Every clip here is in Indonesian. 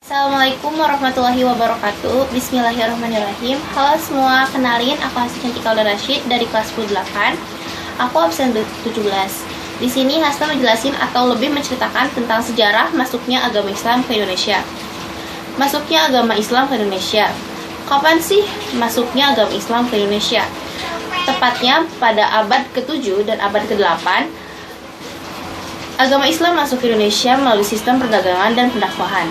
Assalamualaikum warahmatullahi wabarakatuh. Bismillahirrahmanirrahim. Halo semua, kenalin aku Hasti Cantika Alda Rashid dari kelas 10-8. Aku absen 17. Di sini Hasta menjelasin atau lebih menceritakan tentang sejarah masuknya agama Islam ke Indonesia. Masuknya agama Islam ke Indonesia. Kapan sih masuknya agama Islam ke Indonesia? Tepatnya pada abad ke-7 dan abad ke-8. Agama Islam masuk ke Indonesia melalui sistem perdagangan dan pendakwahan.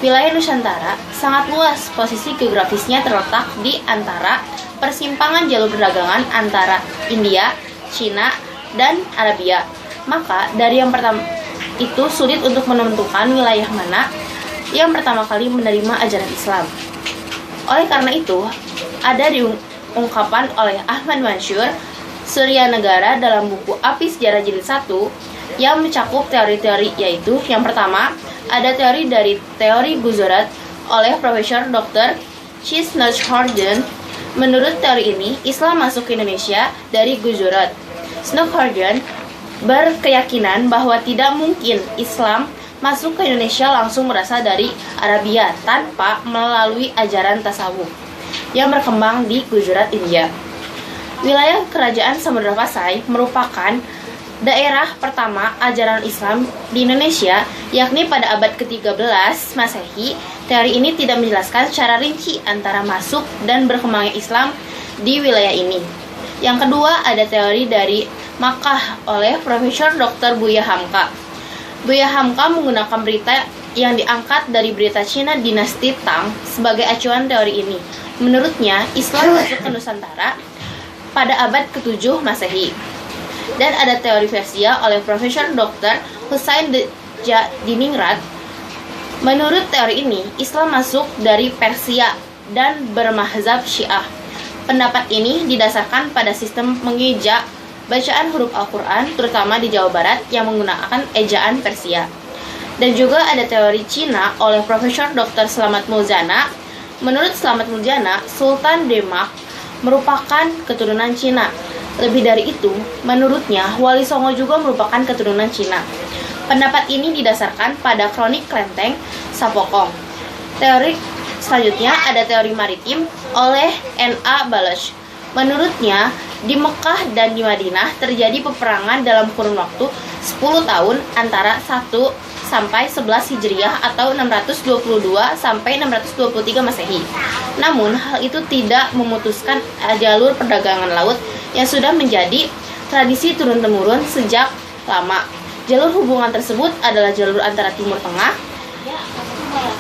Wilayah Nusantara sangat luas, posisi geografisnya terletak di antara persimpangan jalur perdagangan antara India, Cina, dan Arabia. Maka dari yang pertama itu sulit untuk menentukan wilayah mana yang pertama kali menerima ajaran Islam. Oleh karena itu, ada diungkapkan oleh Ahmad Mansur Suryanegara dalam buku Api Sejarah Jilid 1 yang mencakup teori-teori, yaitu yang pertama ada teori dari teori Gujarat oleh Profesor Dr. Snowhorden. Menurut teori ini, Islam masuk ke Indonesia dari Gujarat. Snowhorden berkeyakinan bahwa tidak mungkin Islam masuk ke Indonesia langsung berasal dari Arabia tanpa melalui ajaran tasawuf yang berkembang di Gujarat, India. Wilayah Kerajaan Samudra Pasai merupakan daerah pertama ajaran Islam di Indonesia, yakni pada abad ke-13 Masehi. Teori ini tidak menjelaskan secara rinci antara masuk dan berkembangnya Islam di wilayah ini. Yang kedua, ada teori dari Makkah oleh Profesor Dr. Buya Hamka. Buya Hamka menggunakan berita yang diangkat dari berita Cina dinasti Tang sebagai acuan teori ini. Menurutnya, Islam masuk ke Nusantara pada abad ke-7 Masehi. Dan ada teori Persia oleh Profesor Dr. Hussein Diningrat. Menurut teori ini, Islam masuk dari Persia dan bermazhab Syiah. Pendapat ini didasarkan pada sistem mengeja bacaan huruf Al-Quran, terutama di Jawa Barat yang menggunakan ejaan Persia. Dan juga ada teori Cina oleh Profesor Dr. Slamet Muljana. Menurut Slamet Muljana, Sultan Demak merupakan keturunan Cina. Lebih dari itu, menurutnya Wali Songo juga merupakan keturunan Cina. Pendapat ini didasarkan pada kronik Klenteng Sapokong. Teori selanjutnya ada teori maritim oleh N.A. Baloch. Menurutnya, di Mekah dan di Madinah terjadi peperangan dalam kurun waktu 10 tahun antara 1 sampai 11 Hijriah atau 622 sampai 623 Masehi. Namun, hal itu tidak memutuskan jalur perdagangan laut yang sudah menjadi tradisi turun-temurun sejak lama. Jalur hubungan tersebut adalah jalur antara Timur Tengah,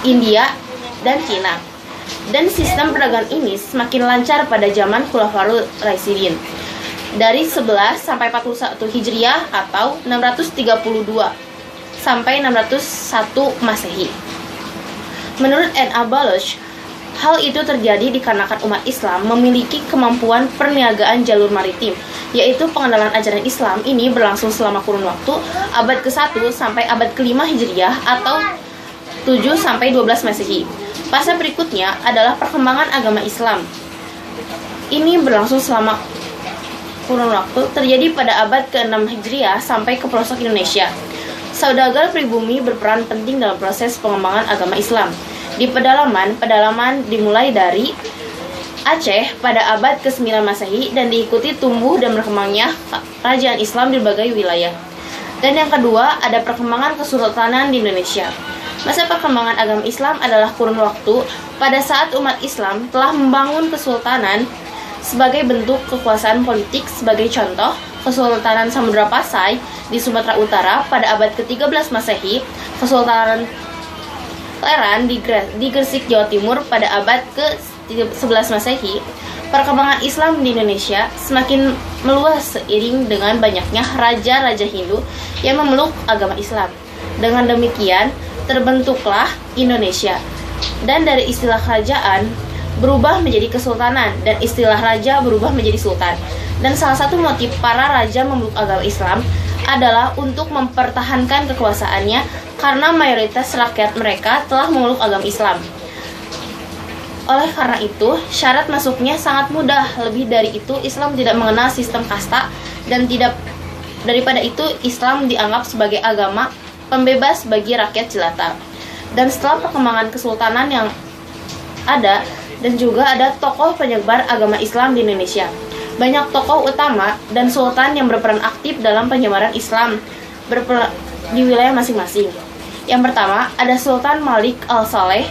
India, dan Cina. Dan sistem perdagangan ini semakin lancar pada zaman Khulafaur Rasyidin dari 11 sampai 41 Hijriah atau 632 sampai 601 Masehi. Menurut N.A. Baloch, hal itu terjadi dikarenakan umat Islam memiliki kemampuan perniagaan jalur maritim, yaitu pengenalan ajaran Islam ini berlangsung selama kurun waktu abad ke-1 sampai abad ke-5 Hijriah atau 7 sampai 12 Masehi. Fase berikutnya adalah perkembangan agama Islam. Ini berlangsung selama kurun waktu terjadi pada abad ke-6 Hijriah sampai ke pelosok Indonesia. Saudagar pribumi berperan penting dalam proses pengembangan agama Islam. Di pedalaman dimulai dari Aceh pada abad ke-9 Masehi dan diikuti tumbuh dan berkembangnya kerajaan Islam di berbagai wilayah. Dan yang kedua, ada perkembangan kesultanan di Indonesia. Masa perkembangan agama Islam adalah kurun waktu pada saat umat Islam telah membangun kesultanan sebagai bentuk kekuasaan politik. Sebagai contoh, Kesultanan Samudra Pasai di Sumatera Utara pada abad ke-13 Masehi, Kesultanan Leran di Gresik, Jawa Timur pada abad ke-11 Masehi. Perkembangan Islam di Indonesia semakin meluas seiring dengan banyaknya raja-raja Hindu yang memeluk agama Islam. Dengan demikian, terbentuklah Indonesia. Dan dari istilah kerajaan berubah menjadi kesultanan dan istilah raja berubah menjadi sultan. Dan salah satu motif para raja memeluk agama Islam adalah untuk mempertahankan kekuasaannya karena mayoritas rakyat mereka telah memeluk agama Islam. Oleh karena itu, syarat masuknya sangat mudah. Lebih dari itu, Islam tidak mengenal sistem kasta dan daripada itu Islam dianggap sebagai agama pembebas bagi rakyat jelata. Dan setelah perkembangan kesultanan yang ada, dan juga ada tokoh penyebar agama Islam di Indonesia. Banyak tokoh utama dan sultan yang berperan aktif dalam penyebaran Islam di wilayah masing-masing. Yang pertama, ada Sultan Malik Al-Saleh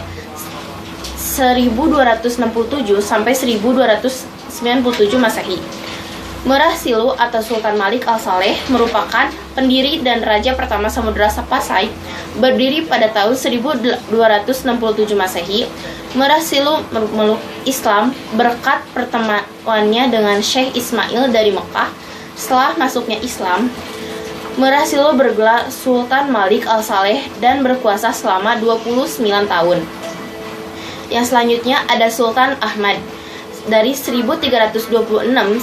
1267 sampai 1297 Masehi. Merah Silu atau Sultan Malik Al-Saleh merupakan pendiri dan raja pertama Samudra Pasai, berdiri pada tahun 1267 Masehi. Merah Silu memeluk Islam berkat pertemuannya dengan Syekh Ismail dari Mekah. Setelah masuknya Islam, Merah Silu bergelar Sultan Malik Al-Saleh dan berkuasa selama 29 tahun. Yang selanjutnya ada Sultan Ahmad dari 1326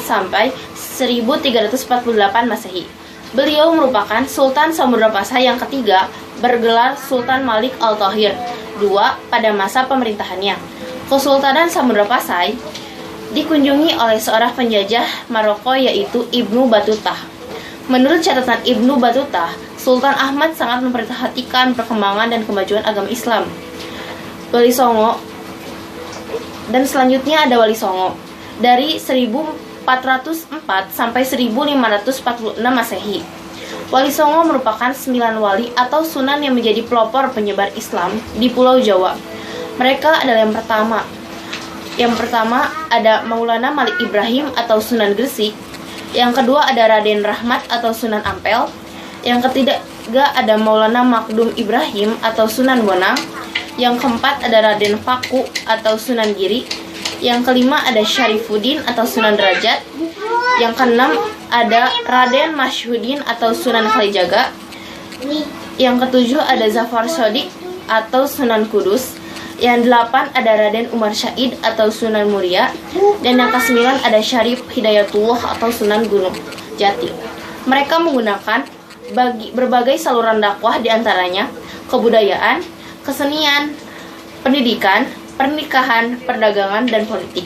sampai 1348 Masehi. Beliau merupakan Sultan Samudra Pasai yang ketiga, bergelar Sultan Malik Al-Tahir II pada masa pemerintahannya. Kesultanan Samudra Pasai dikunjungi oleh seorang penjajah Maroko yaitu Ibnu Battuta. Menurut catatan Ibnu Battuta, Sultan Ahmad sangat memperhatikan perkembangan dan kemajuan agama Islam. Wali Songo, dan selanjutnya ada Wali Songo dari 1404 sampai 1546 Masehi. Wali Songo merupakan 9 wali atau sunan yang menjadi pelopor penyebar Islam di Pulau Jawa. Mereka adalah Yang pertama ada Maulana Malik Ibrahim atau Sunan Gresik. Yang kedua ada Raden Rahmat atau Sunan Ampel. Yang ketiga ada Maulana Makdum Ibrahim atau Sunan Bonang. Yang keempat ada Raden Paku atau Sunan Giri. Yang kelima ada Syarifuddin atau Sunan Derajat. Yang keenam ada Raden Masyhudin atau Sunan Kalijaga. Yang ketujuh ada Zafar Shodiq atau Sunan Kudus. Yang delapan ada Raden Umar Syahid atau Sunan Muria. Dan yang kesembilan ada Syarif Hidayatullah atau Sunan Gunung Jati. Mereka menggunakan berbagai saluran dakwah, diantaranya kebudayaan, kesenian, pendidikan, pernikahan, perdagangan, dan politik.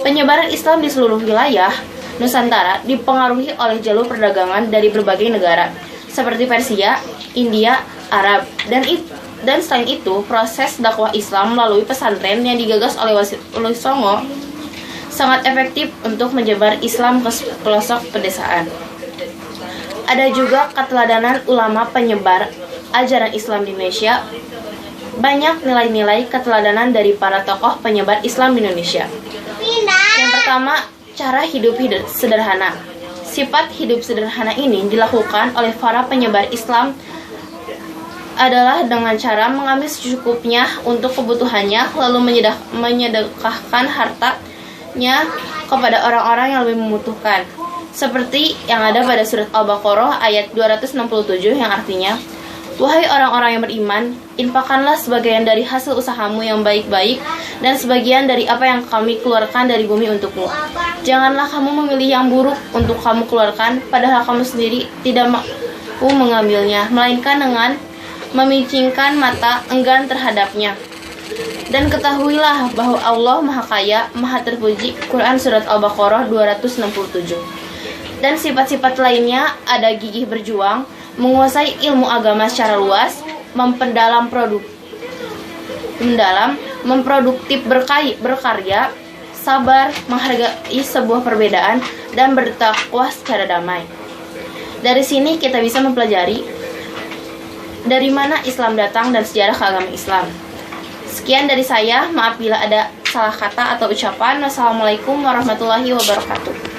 Penyebaran Islam di seluruh wilayah Nusantara dipengaruhi oleh jalur perdagangan dari berbagai negara, seperti Persia, India, Arab, dan selain itu, proses dakwah Islam melalui pesantren yang digagas oleh Wali Songo sangat efektif untuk menyebar Islam ke pelosok pedesaan. Ada juga keteladanan ulama penyebar ajaran Islam di Indonesia. Banyak nilai-nilai keteladanan dari para tokoh penyebar Islam di Indonesia. Yang pertama, cara hidup sederhana. Sifat hidup sederhana ini dilakukan oleh para penyebar Islam adalah dengan cara mengambil secukupnya untuk kebutuhannya, lalu menyedekahkan hartanya kepada orang-orang yang lebih membutuhkan. Seperti yang ada pada surat Al-Baqarah ayat 267 yang artinya, "Wahai orang-orang yang beriman, infakkanlah sebagian dari hasil usahamu yang baik-baik dan sebagian dari apa yang kami keluarkan dari bumi untukmu. Janganlah kamu memilih yang buruk untuk kamu keluarkan, padahal kamu sendiri tidak mampu mengambilnya, melainkan dengan memicingkan mata enggan terhadapnya. Dan ketahuilah bahwa Allah Maha Kaya, Maha Terpuji." Quran Surat Al-Baqarah 267. Dan sifat-sifat lainnya ada gigih berjuang, menguasai ilmu agama secara luas, memproduktif berkarya, sabar, menghargai sebuah perbedaan, dan bertakwa secara damai. Dari sini kita bisa mempelajari dari mana Islam datang dan sejarah keagamaan Islam. Sekian dari saya, maaf bila ada salah kata atau ucapan. Wassalamualaikum warahmatullahi wabarakatuh.